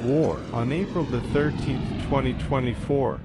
War. On April 13, 2024,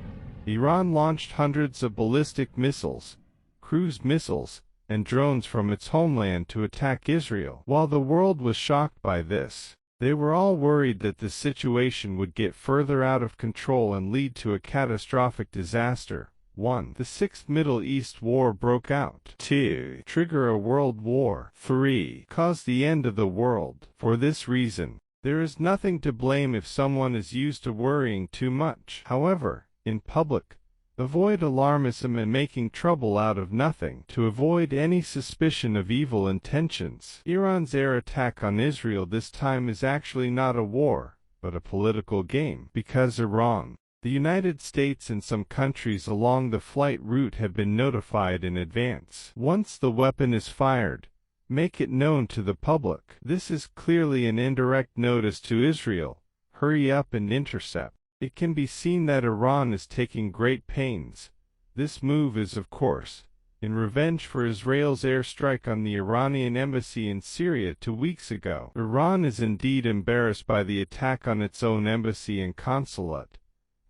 Iran launched hundreds of ballistic missiles, cruise missiles, and drones from its homeland to attack Israel. While the world was shocked by this, they were all worried that the situation would get further out of control and lead to a catastrophic disaster. 1. The Sixth Middle East War broke out. 2. Trigger a world war. 3. Cause the end of the world. For this reason, there is nothing to blame if someone is used to worrying too much. However, in public, avoid alarmism and making trouble out of nothing. To avoid any suspicion of evil intentions. Iran's air attack on Israel this time is actually not a war, but a political game. Because Iran, the United States and some countries along the flight route have been notified in advance. Once the weapon is fired, make it known to the public. This is clearly an indirect notice to Israel. Hurry up and intercept. It can be seen that Iran is taking great pains. This move is, of course, in revenge for Israel's airstrike on the Iranian embassy in Syria 2 weeks ago. Iran is indeed embarrassed by the attack on its own embassy and consulate.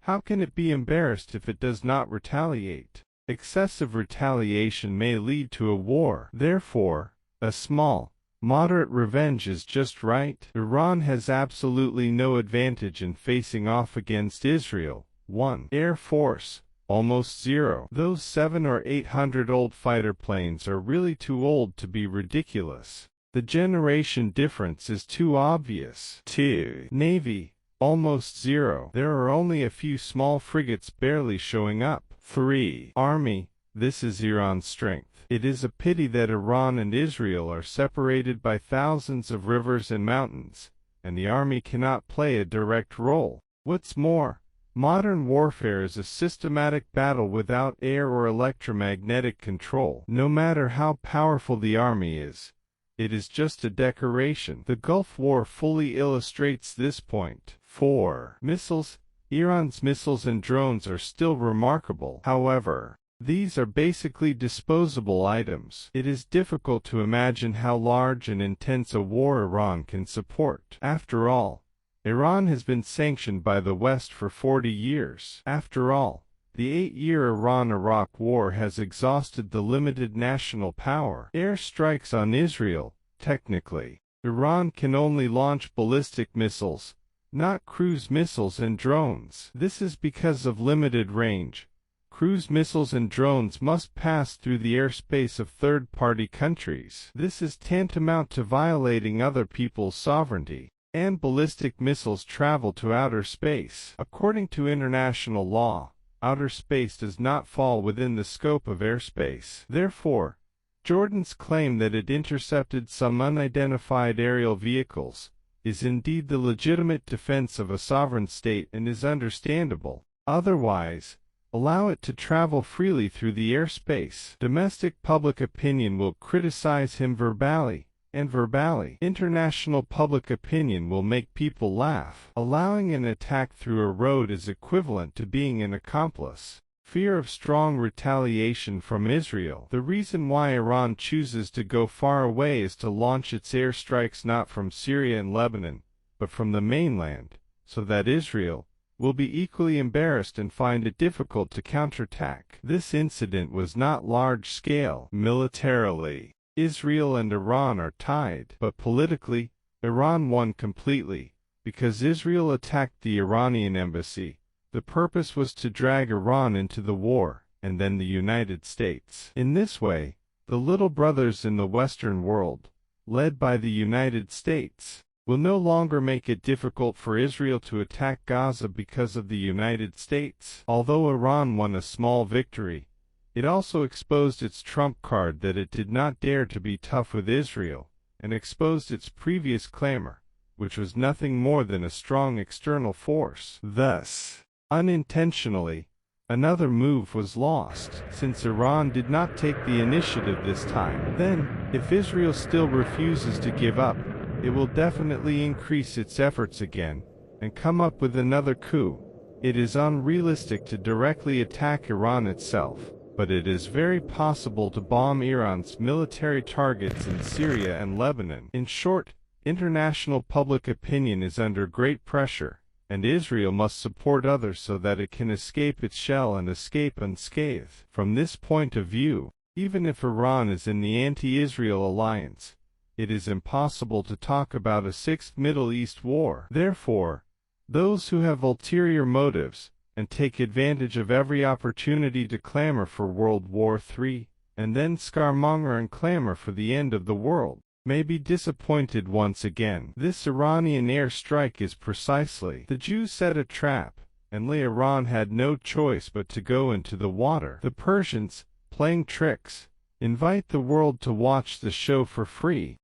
How can it be embarrassed if it does not retaliate? Excessive retaliation may lead to a war. Therefore, a small, moderate revenge is just right. Iran has absolutely no advantage in facing off against Israel. 1. Air Force, almost zero. Those 700 or 800 fighter planes are really too old to be ridiculous. The generation difference is too obvious. 2. Navy, almost zero. There are only a few small frigates barely showing up. 3. Army, this is Iran's strength. It is a pity that Iran and Israel are separated by thousands of rivers and mountains, and the army cannot play a direct role. What's more, modern warfare is a systematic battle without air or electromagnetic control. No matter how powerful the army is, it is just a decoration. The Gulf War fully illustrates this point. 4. Missiles. Iran's missiles and drones are still remarkable. However, these are basically disposable items. It is difficult to imagine how large and intense a war Iran can support. After all, Iran has been sanctioned by the West for 40 years. After all, the 8-year Iran-Iraq War has exhausted the limited national power. Air strikes on Israel, technically. Iran can only launch ballistic missiles, not cruise missiles and drones. This is because of limited range. Cruise missiles and drones must pass through the airspace of third-party countries. This is tantamount to violating other people's sovereignty. And ballistic missiles travel to outer space. According to international law, outer space does not fall within the scope of airspace. Therefore, Jordan's claim that it intercepted some unidentified aerial vehicles is indeed the legitimate defense of a sovereign state and is understandable. Otherwise, allow it to travel freely through the airspace. Domestic public opinion will criticize him verbally, and verbally, international public opinion will make people laugh. Allowing an attack through a road is equivalent to being an accomplice. Fear of strong retaliation from Israel. The reason why Iran chooses to go far away is to launch its airstrikes not from Syria and Lebanon, but from the mainland, so that Israel will be equally embarrassed and find it difficult to counterattack. This incident was not large-scale. Militarily, Israel and Iran are tied, but politically, Iran won completely, because Israel attacked the Iranian embassy. The purpose was to drag Iran into the war, and then the United States. In this way, the little brothers in the Western world, led by the United States, will no longer make it difficult for Israel to attack Gaza because of the United States. Although Iran won a small victory, it also exposed its trump card that it did not dare to be tough with Israel, and exposed its previous clamor, which was nothing more than a strong external force. Thus, unintentionally, another move was lost, since Iran did not take the initiative this time. Then, if Israel still refuses to give up, it will definitely increase its efforts again, and come up with another coup. It is unrealistic to directly attack Iran itself, but it is very possible to bomb Iran's military targets in Syria and Lebanon. In short, international public opinion is under great pressure, and Israel must support others so that it can escape its shell and escape unscathed. From this point of view, even if Iran is in the anti-Israel alliance, it is impossible to talk about a sixth Middle East war. Therefore, those who have ulterior motives, and take advantage of every opportunity to clamor for World War III, and then scarmonger and clamor for the end of the world, may be disappointed once again. This Iranian air strike is precisely. The Jews set a trap, and Iran had no choice but to go into the water. The Persians, playing tricks, invite the world to watch the show for free,